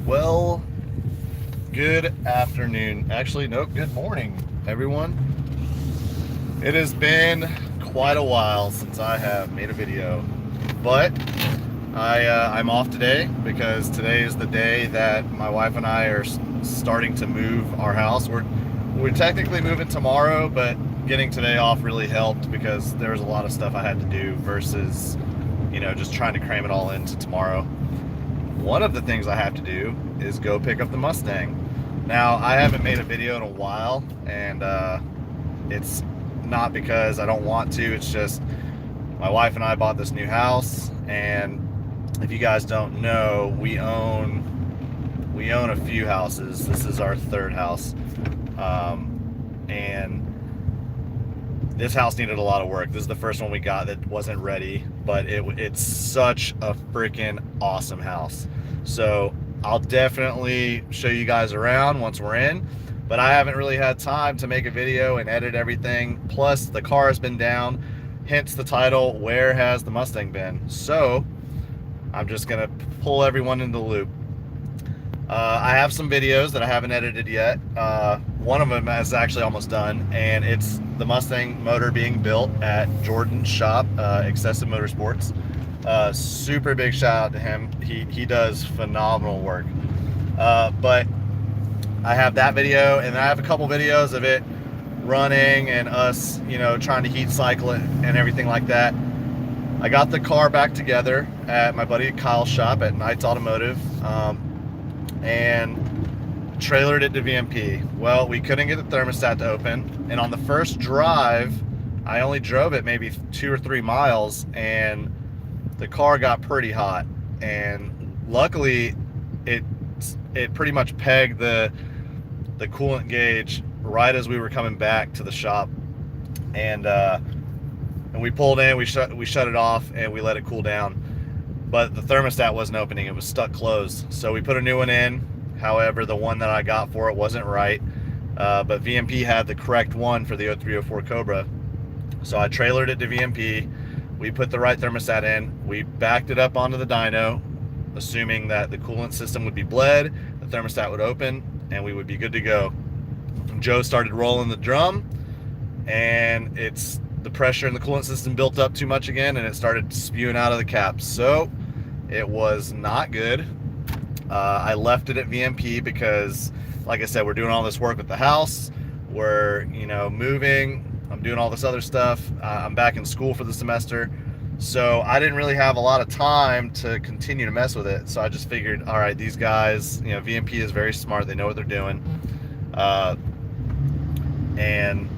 Well, good afternoon. Actually, no, good morning, everyone. It has been quite a while since I have made a video, but I'm off today because today is the day that my wife and I are starting to move our house. We're technically moving tomorrow, but getting today off really helped because there was a lot of stuff I had to do versus, just trying to cram it all into tomorrow. One of the things I have to do is go pick up the Mustang. Now, I haven't made a video in a while, and it's not because I don't want to. It's just my wife and I bought this new house, and if you guys don't know, we own a few houses. This is our third house, and this house needed a lot of work. This is the first one we got that wasn't ready, but it's such a freaking awesome house. So I'll definitely show you guys around once we're in, but I haven't really had time to make a video and edit everything. Plus the car has been down, hence the title, Where Has the Mustang Been? So I'm just gonna pull everyone into the loop. I have some videos that I haven't edited yet. One of them is actually almost done, and it's the Mustang motor being built at Jordan's shop, Excessive Motorsports. Super big shout out to him. He does phenomenal work. But I have that video, and I have a couple videos of it running and us, trying to heat cycle it and everything like that. I got the car back together at my buddy Kyle's shop at Knights Automotive. And trailered it to VMP. Well, we couldn't get the thermostat to open, and on the first drive I only drove it maybe 2 or 3 miles, and the car got pretty hot, and luckily it pretty much pegged the coolant gauge right as we were coming back to the shop, and we pulled in, we shut it off, and we let it cool down. But the thermostat wasn't opening, it was stuck closed. So we put a new one in. However, the one that I got for it wasn't right. But VMP had the correct one for the 0304 Cobra. So I trailered it to VMP. We put the right thermostat in. We backed it up onto the dyno, assuming that the coolant system would be bled, the thermostat would open, and we would be good to go. Joe started rolling the drum, and the pressure in the coolant system built up too much again, and it started spewing out of the caps. So it was not good. I left it at VMP because, like I said, we're doing all this work with the house. We're, moving. I'm doing all this other stuff. I'm back in school for the semester. So I didn't really have a lot of time to continue to mess with it. So I just figured, all right, these guys, VMP is very smart. They know what they're doing. And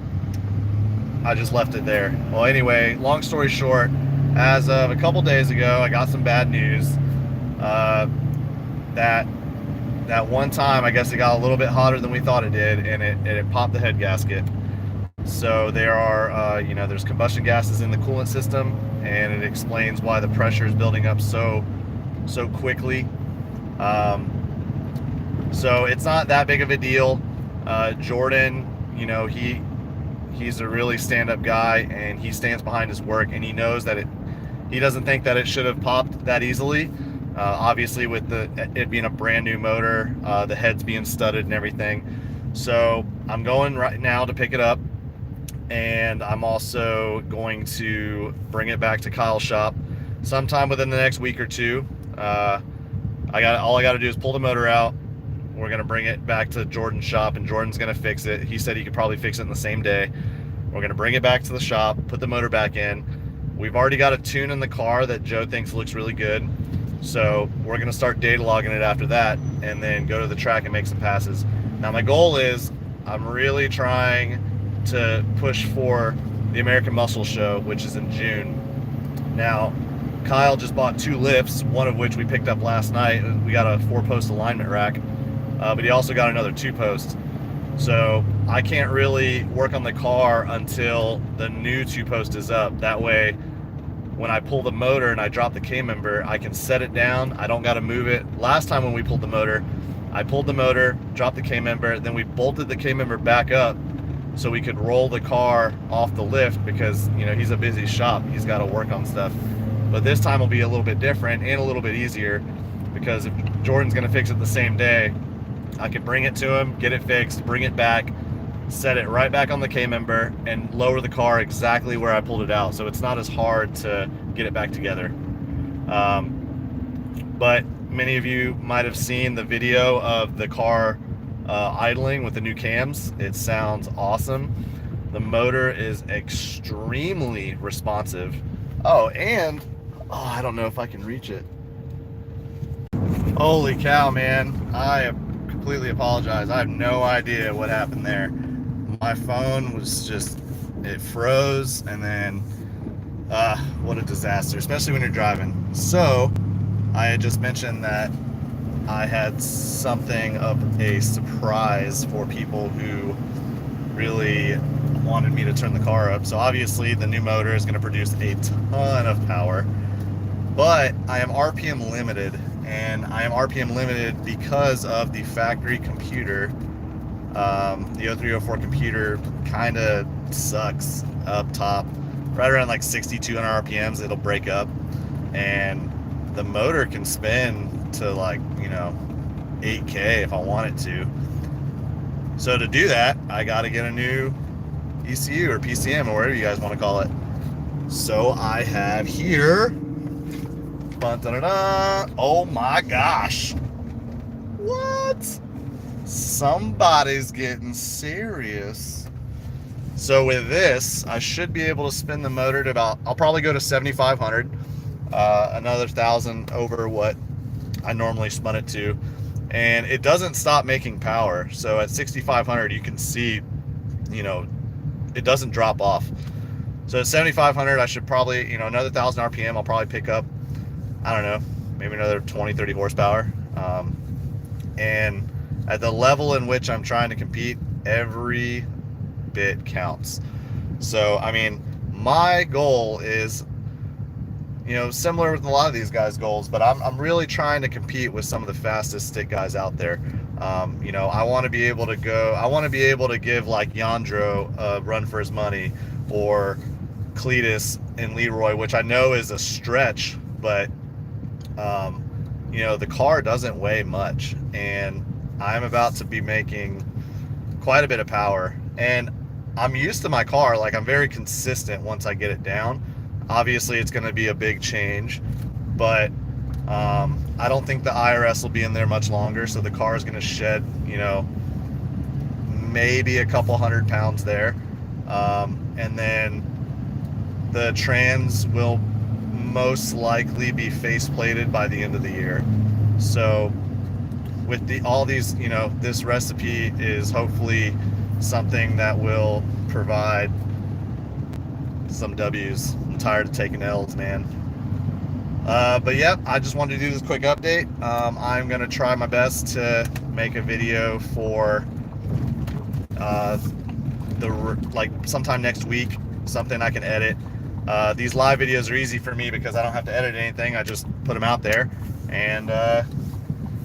I just left it there. Well, anyway, long story short, as of a couple days ago, I got some bad news. That one time, I guess it got a little bit hotter than we thought it did, and it popped the head gasket. So there are, there's combustion gases in the coolant system, and it explains why the pressure is building up so quickly. So it's not that big of a deal. Jordan, he's a really stand-up guy, and he stands behind his work, and he knows that he doesn't think that it should have popped that easily. Obviously, with it being a brand new motor, the heads being studded and everything. So I'm going right now to pick it up, and I'm also going to bring it back to Kyle's shop sometime within the next week or two. All I got to do is pull the motor out. We're going to bring it back to Jordan's shop, and Jordan's going to fix it. He said he could probably fix it in the same day. We're going to bring it back to the shop, put the motor back in. We've already got a tune in the car that Joe thinks looks really good. So we're going to start data logging it after that, and then go to the track and make some passes. Now my goal is, I'm really trying to push for the American Muscle Show, which is in June. Now, Kyle just bought 2 lifts, one of which we picked up last night. We got a 4-post alignment rack. But he also got another 2-post. So I can't really work on the car until the new 2-post is up. That way, when I pull the motor and I drop the K-member, I can set it down. I don't got to move it. Last time when we pulled the motor, I pulled the motor, dropped the K-member, then we bolted the K-member back up so we could roll the car off the lift because, he's a busy shop. He's got to work on stuff. But this time will be a little bit different and a little bit easier. because if Jordan's gonna fix it the same day, I could bring it to him, get it fixed, bring it back, set it right back on the K-member, and lower the car exactly where I pulled it out, so it's not as hard to get it back together. But many of you might have seen the video of the car idling with the new cams. It sounds awesome. The motor is extremely responsive. Oh, and I don't know if I can reach it. Holy cow, man. I completely apologize. I have no idea what happened there. My phone was just, it froze, and then what a disaster, especially when you're driving. So I had just mentioned that I had something of a surprise for people who really wanted me to turn the car up. So obviously the new motor is going to produce a ton of power, but I am RPM limited, and I am RPM limited because of the factory computer. The 0304 computer kind of sucks up top. Right around like 6,200 RPMs, it'll break up, and the motor can spin to like, 8K if I want it to. So to do that, I got to get a new ECU or PCM or whatever you guys want to call it. So I have here, oh my gosh, what? Somebody's getting serious. So with this, I should be able to spin the motor to about, I'll probably go to 7,500, another 1,000 over what I normally spun it to, and it doesn't stop making power. So at 6,500, you can see, it doesn't drop off. So at 7,500, I should probably, another 1,000 RPM, I'll probably pick up, I don't know, maybe another 20, 30 horsepower. And at the level in which I'm trying to compete, every bit counts. So, I mean, my goal is, similar with a lot of these guys' goals, but I'm really trying to compete with some of the fastest stick guys out there. I want to be able to give like Yandro a run for his money, or Cletus and Leroy, which I know is a stretch, but the car doesn't weigh much, and I'm about to be making quite a bit of power, and I'm used to my car. Like, I'm very consistent once I get it down. Obviously it's going to be a big change, but I don't think the IRS will be in there much longer, so the car is going to shed, maybe a couple 100 pounds there, and then the trans will most likely be face plated by the end of the year. So with all these, this recipe is hopefully something that will provide some W's. I'm tired of taking L's, man. But yeah, I just wanted to do this quick update. I'm gonna try my best to make a video for sometime next week, something I can edit. These live videos are easy for me because I don't have to edit anything. I just put them out there, and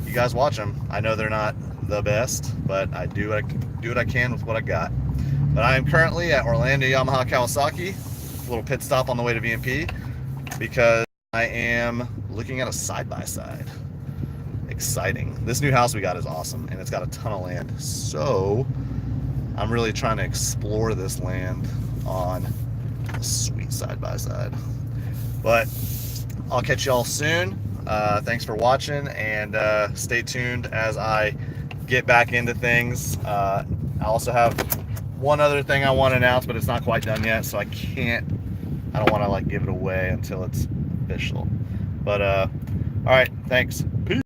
you guys watch them. I know they're not the best, but I do what I can with what I got. But I am currently at Orlando Yamaha Kawasaki, a little pit stop on the way to VMP, because I am looking at a side-by-side. Exciting. This new house we got is awesome, and it's got a ton of land. So I'm really trying to explore this land on a sweet side-by-side. But I'll catch y'all soon. Thanks for watching, and stay tuned as I get back into things. I also have one other thing I want to announce, but it's not quite done yet, so I don't want to give it away until it's official. But all right, thanks. Peace.